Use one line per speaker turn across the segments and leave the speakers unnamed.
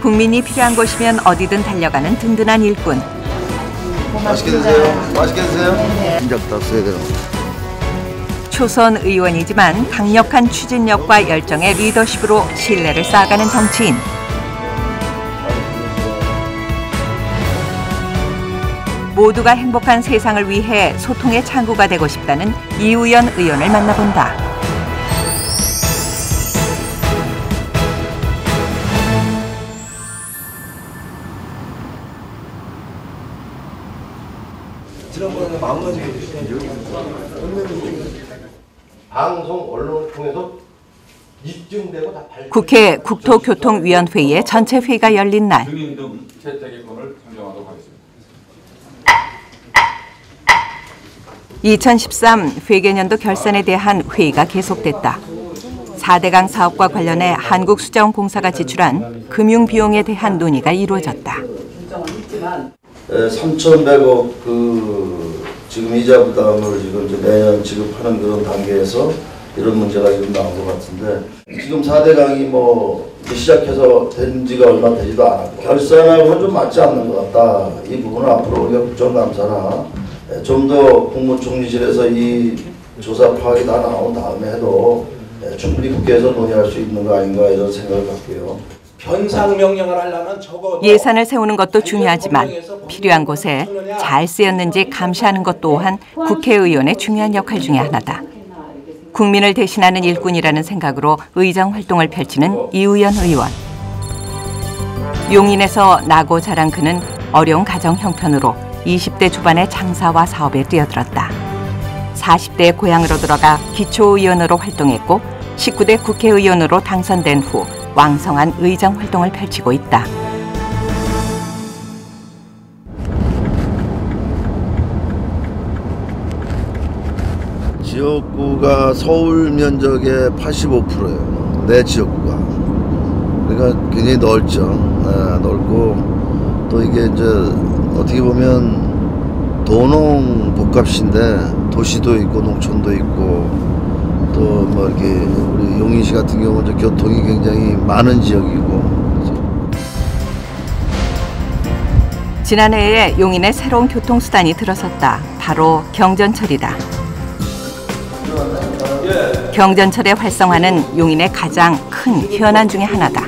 국민이 필요한 곳이면 어디든 달려가는 든든한 일꾼.
맛있게 드세요. 맛있게 드세요. 진작 다 써야 되는
초선 의원이지만 강력한 추진력과 열정의 리더십으로 신뢰를 쌓아가는 정치인. 모두가 행복한 세상을 위해 소통의 창구가 되고 싶다는 이우연 의원을 만나본다.
지난번에 마음가짐 방송 언론을 통해서 입증되고 다
국회 국토교통위원회의 전체 회의가 열린 날.
증인 등 채택의권을 상정하도록 하겠습니다.
2013 회계년도 결산에 대한 회의가 계속됐다. 4대강 사업과 관련해 한국수자원공사가 지출한 금융비용에 대한 논의가 이루어졌다.
3,100억 지금 이자 부담을 지금 이제 매년 지급하는 그런 단계에서 이런 문제가 지금 나온 것 같은데 지금 4대강이 뭐 시작해서 된 지가 얼마 되지도 않았고 결산하고는 좀 맞지 않는 것 같다. 이 부분은 앞으로 우리가 국정감사나 좀 더 국무총리실에서 이 조사 파악이 다 나온 다음에 해도 충분히 국회에서 논의할 수 있는 거 아닌가 이런 생각을 갖고요.
변상 명령을 하려면 적어도
예산을 세우는 것도 중요하지만 필요한 곳에 잘 쓰였는지 감시하는 것 또한 국회의원의 중요한 역할 중에 하나다. 국민을 대신하는 일꾼이라는 생각으로 의정 활동을 펼치는 이우연 의원. 용인에서 나고 자란 그는 어려운 가정 형편으로 20대 초반의 장사와 사업에 뛰어들었다. 40대에 고향으로 들어가 기초의원으로 활동했고 19대 국회의원으로 당선된 후 왕성한 의정 활동을 펼치고 있다.
지역구가 서울 면적의 85%예요. 내 지역구가. 그러니까 굉장히 넓죠. 넓고 또 이게 이제 어떻게 보면 도농 복합시인데 도시도 있고 농촌도 있고 또 뭐 이렇게 우리 용인시 같은 경우는 교통이 굉장히 많은 지역이고.
지난해에 용인에 새로운 교통수단이 들어섰다. 바로 경전철이다. 경전철의 활성화는 용인의 가장 큰 현안 중에 하나다.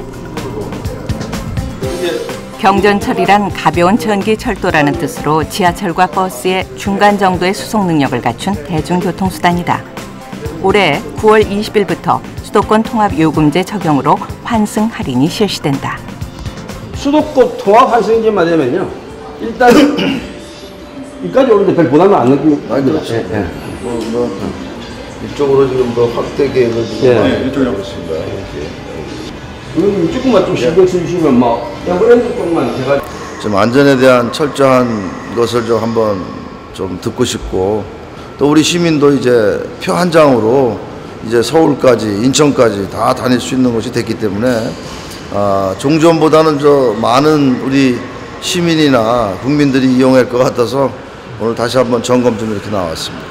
경전철이란 가벼운 전기철도라는 뜻으로 지하철과 버스의 중간 정도의 수송 능력을 갖춘 대중교통수단이다. 올해 9월 20일부터 수도권 통합요금제 적용으로 환승 할인이 실시된다.
수도권 통합 환승제만 되면요. 일단 여기까지 오는데 별 부담을 안 느끼고
많이 들었죠.
예.
이쪽으로 지금 더 확대 계획을 지금 이쪽으로 있습니다.
조금만 좀 신경 써주시면 막 앰뷸런스 쪽만 제가
좀 안전에 대한 철저한 것을 좀 한번 좀 듣고 싶고 또 우리 시민도 이제 표 한 장으로 이제 서울까지 인천까지 다 다닐 수 있는 것이 됐기 때문에 종전보다는 저 많은 우리 시민이나 국민들이 이용할 것 같아서 오늘 다시 한번 점검 좀 이렇게 나왔습니다.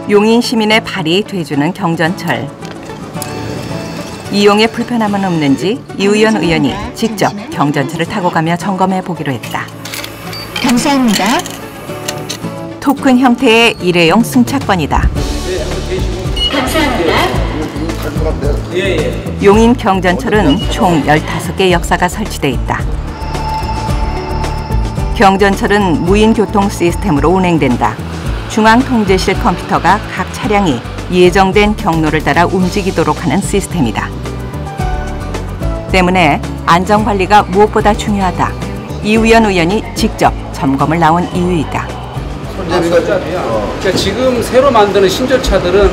용인 시민의 발이 돼주는 경전철. 이용에 불편함은 없는지 이우연 의원이 직접 경전철을 타고 가며 점검해 보기로 했다.
감사합니다.
토큰 형태의 일회용 승차권이다.
감사합니다.
용인 경전철은 총 15개 역사가 설치돼 있다. 경전철은 무인 교통 시스템으로 운행된다. 중앙통제실 컴퓨터가 각 차량이 예정된 경로를 따라 움직이도록 하는 시스템이다. 때문에 안전관리가 무엇보다 중요하다. 이우연 의원이 직접 점검을 나온 이유이다.
그러니까 지금 새로 만드는 신조차들은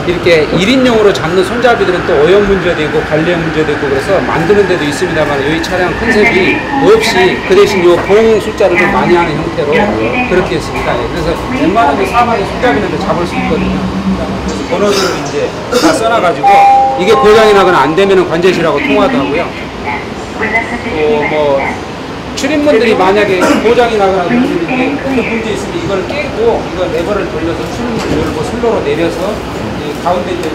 이렇게 1인용으로 잡는 손잡이들은 또 오염 문제도 있고 관리의 문제도 있고 그래서 만드는 데도 있습니다만 이 차량 컨셉이 없이 그 대신 요 봉 숫자를 좀 많이 하는 형태로 그렇게 했습니다. 그래서 웬만하면 사망의 손잡이는 잡을 수 있거든요. 그래서 번호들을 이제 다 써놔가지고 이게 고장이 나거나 안 되면은 관제실하고 통화도 하고요. 뭐 출입문들이 만약에 고장이 나거나 그런 문제 있으면 이걸 깨고 이걸 레버를 돌려서 출입문을 열고 슬로로 내려서 가운데 이제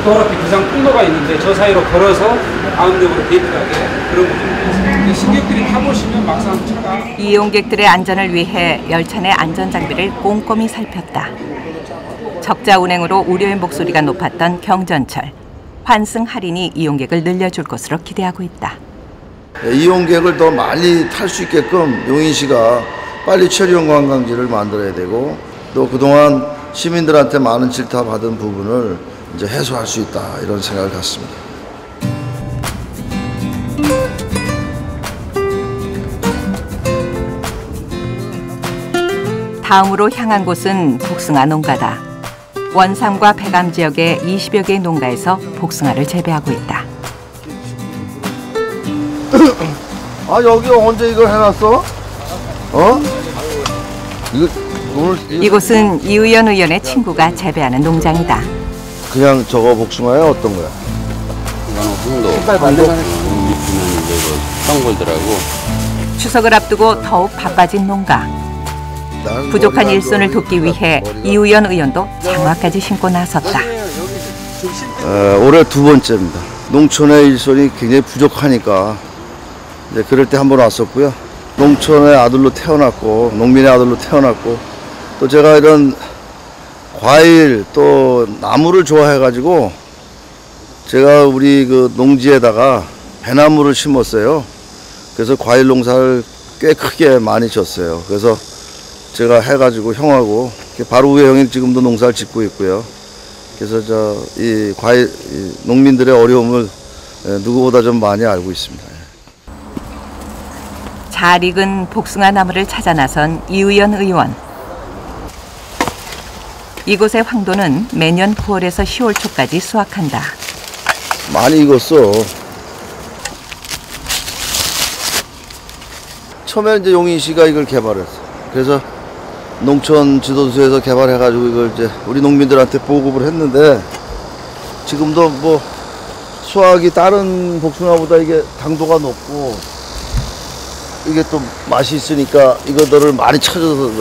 도로피 기상 통로가 있는데 저 사이로 걸어서 가운데로 데이트하게 그런 거죠. 승객들이 타보시면 막상 차가
이용객들의 안전을 위해 열차 내 안전장비를 꼼꼼히 살폈다. 적자 운행으로 우려의 목소리가 높았던 경전철. 환승 할인이 이용객을 늘려줄 것으로 기대하고 있다.
이용객을 더 많이 탈 수 있게끔 용인시가 빨리 체류형 관광지를 만들어야 되고 또 그동안 시민들한테 많은 질타받은 부분을 이제 해소할 수 있다 이런 생각을 갖습니다.
다음으로 향한 곳은 복숭아 농가다. 원삼과 배감 지역의 20여 개의 농가에서 복숭아를 재배하고 있다.
아 여기 언제 이걸 해놨어? 어? 이거 오늘
이곳은 이의연 의원의 친구가 재배하는 농장이다.
그냥 저거 복숭아야 어떤 거야?
홍도 황골들하고
추석을 앞두고 더욱 바빠진 농가. 부족한 일손을 돕기 위해 이의연 의원도 장화까지 신고 나섰다.
올해 두 번째입니다. 농촌의 일손이 굉장히 부족하니까 이제 그럴 때 한 번 왔었고요. 농촌의 아들로 태어났고 농민의 아들로 태어났고 또 제가 이런 과일 또 나무를 좋아해가지고 제가 우리 그 농지에다가 배나무를 심었어요. 그래서 과일 농사를 꽤 크게 많이 졌어요. 그래서 제가 해가지고 형하고 바로 위에 형이 지금도 농사를 짓고 있고요. 그래서 이 과일 농민들의 어려움을 누구보다 좀 많이 알고 있습니다.
잘 익은 복숭아 나무를 찾아 나선 이의연 의원. 이곳의 황도는 매년 9월에서 10월 초까지 수확한다.
많이 익었어. 처음에 이제 용인시가 이걸 개발했어. 그래서 농촌 지도서에서 개발해가지고 이걸 이제 우리 농민들한테 보급을 했는데 지금도 뭐 수확이 다른 복숭아보다 이게 당도가 높고 이게 또 맛이 있으니까 이거들을 많이 찾아서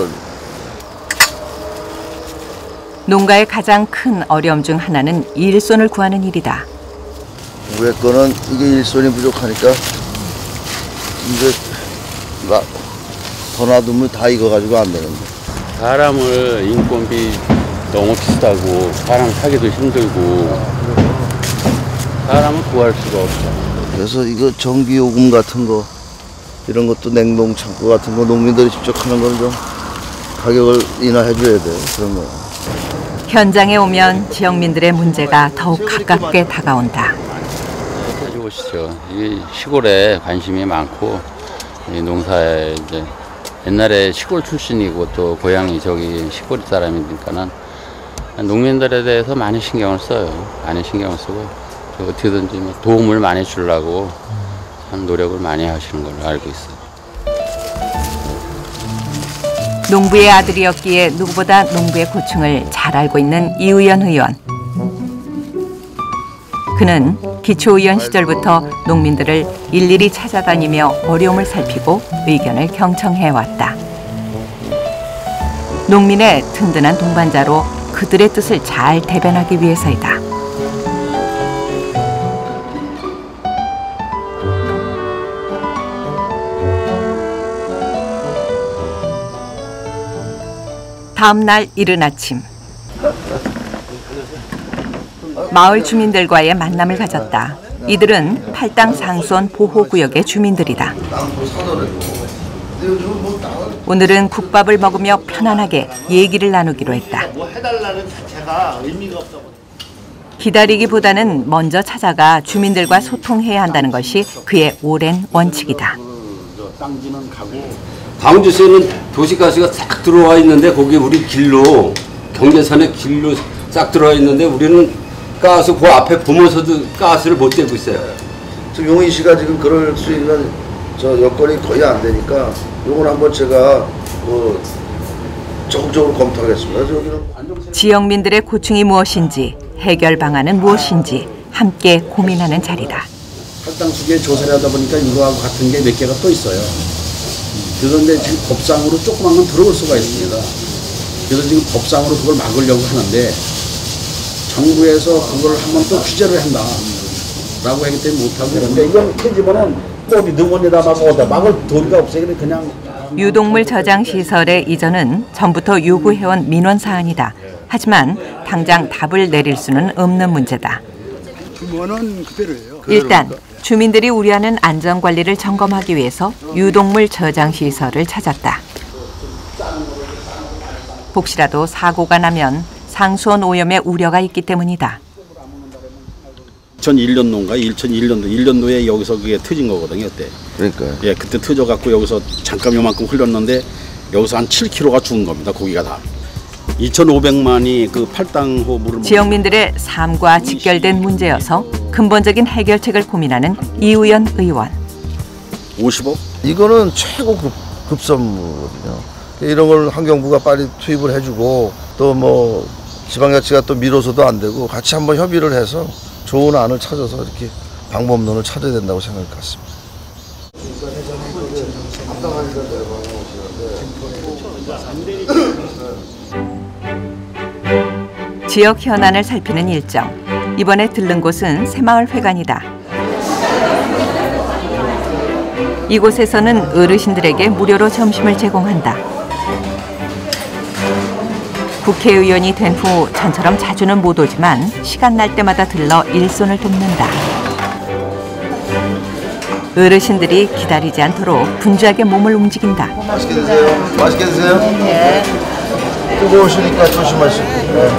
농가의 가장 큰 어려움 중 하나는 일손을 구하는 일이다.
위에 거는 이게 일손이 부족하니까 이제 더 놔두면 다 익어가지고 안 되는데.
사람을 인건비 너무 비싸고 사람 사기도 힘들고 사람을 구할 수가 없어.
그래서 이거 전기요금 같은 거 이런 것도 냉동 창고 같은 거 농민들이 직접 하는 건 좀 가격을 인하해 줘야 돼. 그런 거.
현장에 오면 지역민들의 문제가 더욱 가깝게 다가온다.
자주 오시죠. 이게 시골에 관심이 많고 이 농사에 이제 옛날에 시골 출신이고 또 고향이 저기 시골 사람이니까는 농민들에 대해서 많이 신경을 써요. 많이 신경을 쓰고 어떻게든지 도움을 많이 주려고 참 노력을 많이 하시는 걸로 알고 있어요.
농부의 아들이었기에 누구보다 농부의 고충을 잘 알고 있는 이의연 의원. 그는 기초의원 시절부터 농민들을 일일이 찾아다니며 어려움을 살피고 의견을 경청해왔다. 농민의 든든한 동반자로 그들의 뜻을 잘 대변하기 위해서이다. 다음 날 이른 아침. 마을 주민들과의 만남을 가졌다. 이들은 팔당 상수원 보호구역의 주민들이다. 오늘은 국밥을 먹으며 편안하게 얘기를 나누기로 했다. 기다리기보다는 먼저 찾아가 주민들과 소통해야 한다는 것이 그의 오랜 원칙이다.
광주시에는 도시가스가 싹 들어와 있는데 거기 우리 길로 경계선의 길로 싹 들어와 있는데 우리는 가스 그 앞에 보면서도 가스를 못 대고 있어요.
지금 용인시가 지금 그럴 수 있는 여건이 거의 안 되니까 이건 한번 제가 적극적으로 검토하겠습니다.
지역민들의 고충이 무엇인지 해결 방안은 무엇인지 함께 고민하는 자리다.
할당수계 조사를 하다 보니까 이거하고 같은 게 몇 개가 또 있어요. 그런데 지금 법상으로 조그만 건 들어올 수가 있습니다. 그래서 지금 법상으로 그걸 막으려고 하는데
정부에서 그걸 한번 또 규제를 한다 라고 하기 때문에 못하고 그런데 이건 폐지면은 꼬리 능원에다 막을 도리가 없어요. 그냥
유독물 저장 시설의 이전은 전부터 요구해온 민원 사안이다. 하지만 당장 답을 내릴 수는 없는 문제다.
그거는 그대로예요.
일단 주민들이 우려하는 안전관리를 점검하기 위해서 유독물 저장 시설을 찾았다. 혹시라도 사고가 나면 상수원 오염의 우려가 있기 때문이다.
2001년도인가 2001년도에 여기서 그게 터진 거거든요. 그때.
그러니까요.
예, 그때 터져갖고 여기서 잠깐 요만큼 흘렸는데 여기서 한 7kg가 죽은 겁니다. 고기가 다. 2,500만이 그 팔당호 물을
지역민들의 삶과 직결된 문제여서 근본적인 해결책을 고민하는 이우연 의원.
50억?
이거는 최고 급선무거든요. 이런 걸 환경부가 빨리 투입을 해주고 또 뭐 지방자치가 또 미뤄서도 안 되고 같이 한번 협의를 해서 좋은 안을 찾아서 이렇게 방법론을 찾아야 된다고 생각할 것 같습니다.
지역 현안을 살피는 일정. 이번에 들른 곳은 새마을회관이다. 이곳에서는 어르신들에게 무료로 점심을 제공한다. 국회의원이 된 후 전처럼 자주는 못 오지만 시간 날 때마다 들러 일손을 돕는다. 어르신들이 기다리지 않도록 분주하게 몸을 움직인다.
맛있게 드세요. 맛있게 드세요. 네. 뜨거우시니까 조심하시고. 네.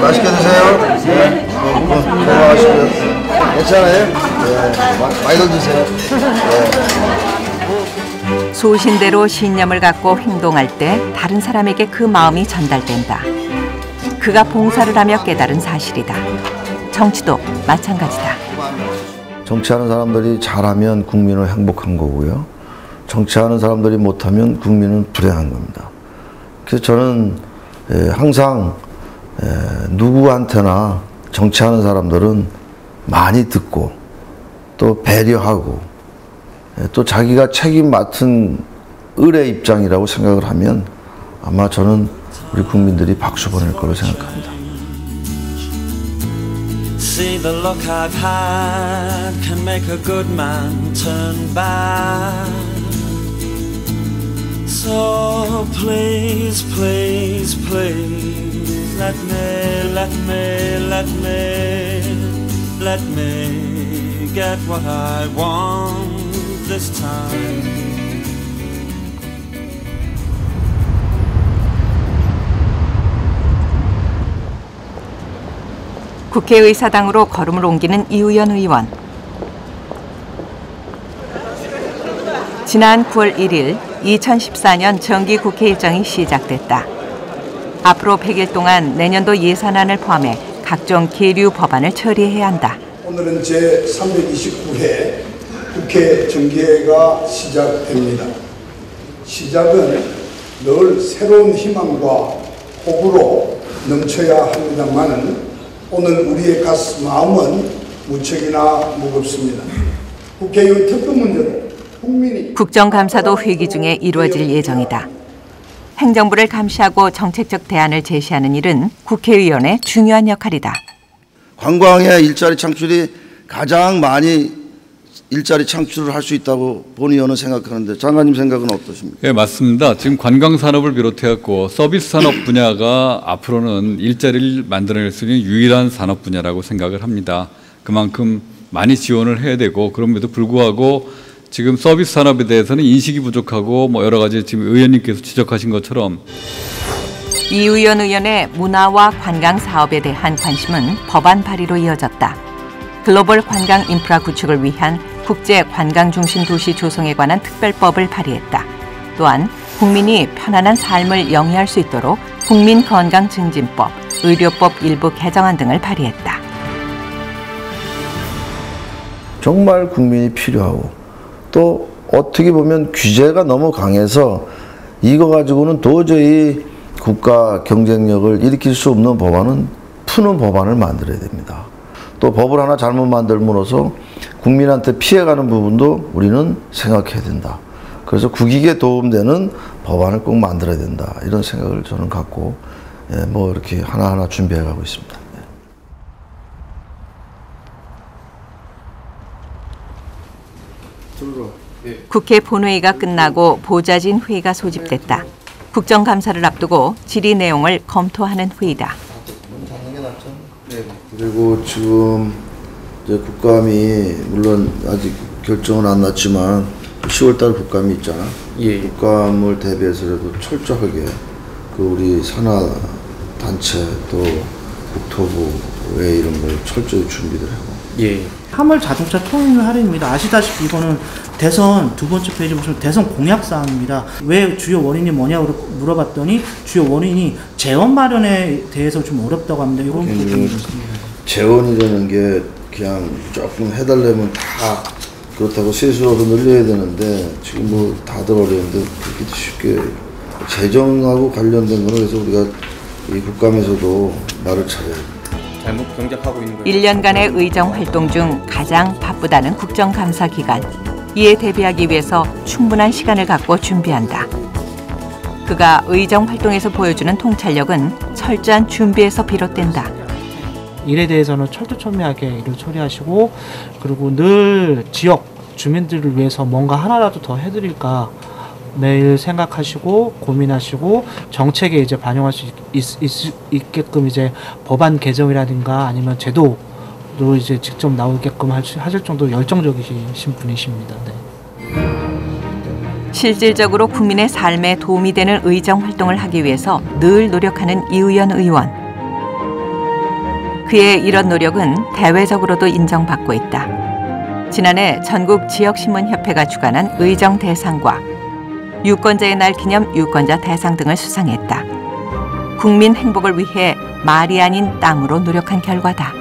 맛있게 드세요. 네. 건강하시고요. 괜찮아요? 네. 많이들 드세요. 네.
소신대로 신념을 갖고 행동할 때 다른 사람에게 그 마음이 전달된다. 그가 봉사를 하며 깨달은 사실이다. 정치도 마찬가지다.
정치하는 사람들이 잘하면 국민은 행복한 거고요. 정치하는 사람들이 못하면 국민은 불행한 겁니다. 그래서 저는 항상 누구한테나 정치하는 사람들은 많이 듣고 또 배려하고 또 자기가 책임 맡은 을의 입장이라고 생각을 하면 아마 저는 우리 국민들이 박수 보낼 거로 생각합니다.
See the look I've had can make a good man turn bad. So please, please, please let me get what I want this time.
국회의사당으로 걸음을 옮기는 이우연 의원. 지난 9월 1일 2014년 정기 국회 일정이 시작됐다. 앞으로 100일 동안 내년도 예산안을 포함해 각종 계류 법안을 처리해야 한다.
오늘은 제329회 국회 정기회가 시작됩니다. 시작은 늘 새로운 희망과 호구로 넘쳐야 합니다만은 오늘 우리의 마음은 무척이나 무겁습니다. 국회의 특급 문제로 국민이
국정감사도 회기 중에 이루어질 예정이다. 행정부를 감시하고 정책적 대안을 제시하는 일은 국회의원의 중요한 역할이다.
관광의 일자리 창출이 가장 많이 일자리 창출을 할 수 있다고 본 의원은 생각하는데 장관님 생각은 어떠십니까?
네, 맞습니다. 지금 관광산업을 비롯해갖고 서비스 산업 분야가 앞으로는 일자리를 만들어낼 수 있는 유일한 산업 분야라고 생각을 합니다. 그만큼 많이 지원을 해야 되고 그럼에도 불구하고 지금 서비스 산업에 대해서는 인식이 부족하고 뭐 여러 가지 지금 의원님께서 지적하신 것처럼
이우연 의원의 문화와 관광 사업에 대한 관심은 법안 발의로 이어졌다. 글로벌 관광 인프라 구축을 위한 국제 관광 중심 도시 조성에 관한 특별법을 발의했다. 또한 국민이 편안한 삶을 영위할 수 있도록 국민건강증진법, 의료법 일부 개정안 등을 발의했다.
정말 국민이 필요하고 또 어떻게 보면 규제가 너무 강해서 이거 가지고는 도저히 국가 경쟁력을 일으킬 수 없는 법안은 푸는 법안을 만들어야 됩니다. 또 법을 하나 잘못 만들므로써 국민한테 피해가는 부분도 우리는 생각해야 된다. 그래서 국익에 도움되는 법안을 꼭 만들어야 된다 이런 생각을 저는 갖고 뭐 이렇게 하나하나 준비해 가고 있습니다.
국회 본회의가 끝나고 보좌진 회의가 소집됐다. 국정감사를 앞두고 질의 내용을 검토하는 회의다.
그리고 지금 이제 국감이 물론 아직 결정은 안 났지만 10월달 국감이 있잖아. 예. 국감을 대비해서라도 철저하게 그 우리 산하 단체 또 국토부의 이런 걸 철저히 준비를 하고.
예. 화물 자동차 통행료 할인입니다. 아시다시피 이거는 대선 두 번째 페이지 보시면 대선 공약 사항입니다. 왜 주요 원인이 뭐냐고 물어봤더니 주요 원인이 재원 마련에 대해서 좀 어렵다고 합니다. 이런 부분이
재원이라는 게 그냥 조금 해달라면 다 그렇다고 세수라도 늘려야 되는데 지금 뭐 다들 어려운데 그렇게 쉽게 재정하고 관련된 거는 그래서 우리가 이 국감에서도 말을 잘해야 됩니다.
잘못 경작하고 있는 거예요.
1년간의 의정 활동 중 가장 바쁘다는 국정감사 기간. 이에 대비하기 위해서 충분한 시간을 갖고 준비한다. 그가 의정 활동에서 보여주는 통찰력은 철저한 준비에서 비롯된다.
일에 대해서는 철두철미하게 일을 처리하시고 그리고 늘 지역 주민들을 위해서 뭔가 하나라도 더 해드릴까 매일 생각하시고 고민하시고 정책에 이제 반영할 수 있게끔 이제 법안 개정이라든가 아니면 제도도 이제 직접 나오게끔 하실 정도로 열정적이신 분이십니다. 네.
실질적으로 국민의 삶에 도움이 되는 의정 활동을 하기 위해서 늘 노력하는 이우연 의원. 그의 이런 노력은 대외적으로도 인정받고 있다. 지난해 전국 지역신문협회가 주관한 의정 대상과 유권자의 날 기념 유권자 대상 등을 수상했다. 국민 행복을 위해 말이 아닌 땅으로 노력한 결과다.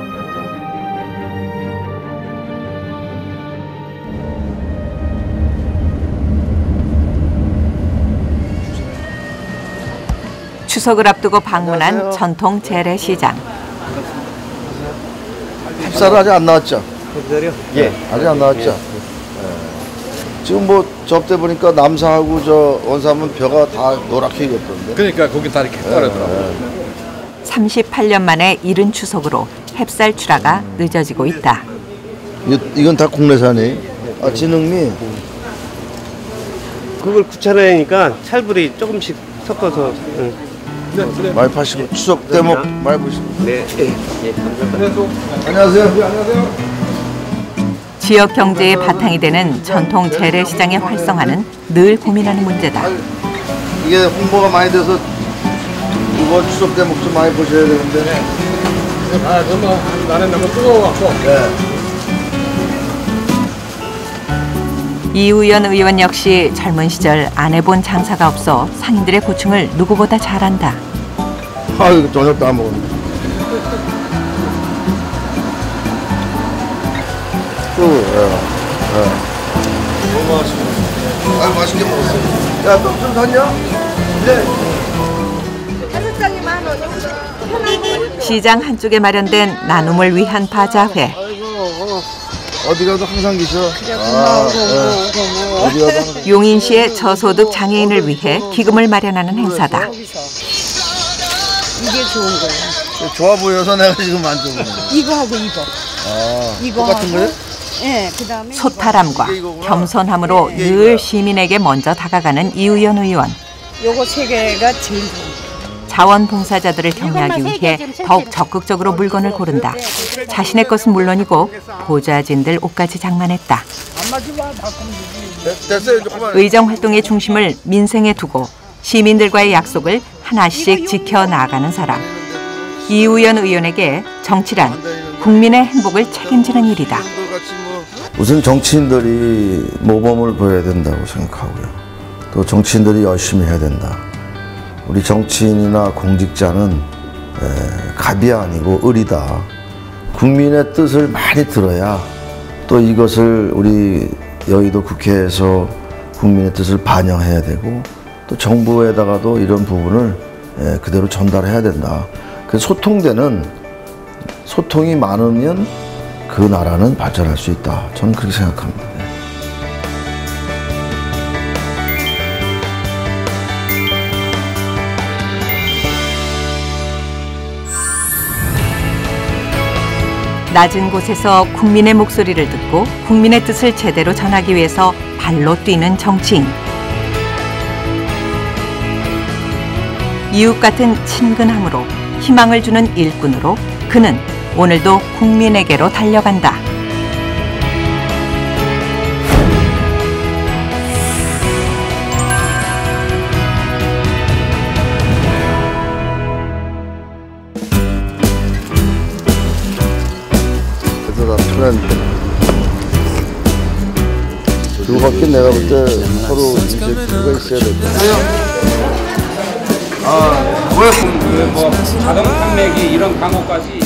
추석을 앞두고 방문한
안녕하세요.
전통 재래시장.
햅쌀 아직 안 나왔죠?
햅쌀이요?
예. 아직 안 나왔죠? 예. 지금 뭐 접대 보니까 남사하고 저 원삼은 벼가 다 노랗게 익었던데.
그러니까 거기 다 이렇게 떨어더라고요.
38년 만에 이른 추석으로 햅쌀 출하가 늦어지고 있다.
이건 다 국내산이. 아, 진흥미.
그걸 구차라니까 찰불이 조금씩 섞어서.
많이 파시고 추석 대목 많이 보시고.
네. 예.
안녕하세요.
지역 경제의 바탕이 되는 전통 재래시장의 활성화는 늘 고민하는 문제다.
이게 홍보가 많이 돼서 이번 추석 대목 좀 많이 보셔야 되는데.
아, 나는 너무 뜨거워갖고.
이우연 의원 역시 젊은 시절 안 해본 장사가 없어 상인들의 고충을 누구보다 잘 안다.
아유, 저녁도 안 먹었네. 너무 맛있네. 아유, 맛있게 먹었어. 야, 떡 좀 샀냐? 네.
5장이 10,000원.
시장 한쪽에 마련된 나눔을 위한 바자회.
어디 가도 항상 계셔. 어디 가도 항상.
용인시의 저소득 장애인을 위해 기금을 마련하는 행사다.
이게 좋은 거예요.
좋아 보여서 내가 지금 만든 거야.
이거하고 이거. 이거
똑같은 거예요?
네, 그다음에
소탈함과 겸손함으로 늘 시민에게 먼저 다가가는 이우연 의원.
요거 세 개가 제일 좋은
자원봉사자들을 격려하기 위해 더욱 적극적으로 물건을 고른다. 자신의 것은 물론이고 보좌진들 옷까지 장만했다. 의정 활동의 중심을 민생에 두고 시민들과의 약속을 하나씩 지켜나가는 사람. 이우연 의원에게 정치란 국민의 행복을 책임지는 일이다.
우선 정치인들이 모범을 보여야 된다고 생각하고요. 또 정치인들이 열심히 해야 된다. 우리 정치인이나 공직자는 갑이 아니고 을이다. 국민의 뜻을 많이 들어야 또 이것을 우리 여의도 국회에서 국민의 뜻을 반영해야 되고 또 정부에다가도 이런 부분을 그대로 전달해야 된다. 그 소통이 많으면 그 나라는 발전할 수 있다. 저는 그렇게 생각합니다.
낮은 곳에서 국민의 목소리를 듣고 국민의 뜻을 제대로 전하기 위해서 발로 뛰는 정치인. 이웃 같은 친근함으로 희망을 주는 일꾼으로 그는 오늘도 국민에게로 달려간다.
두 바퀴 내가 볼 때 서로 이제 그가 있어야 될 거야.
뭐 자동 판매기 이런 광고까지.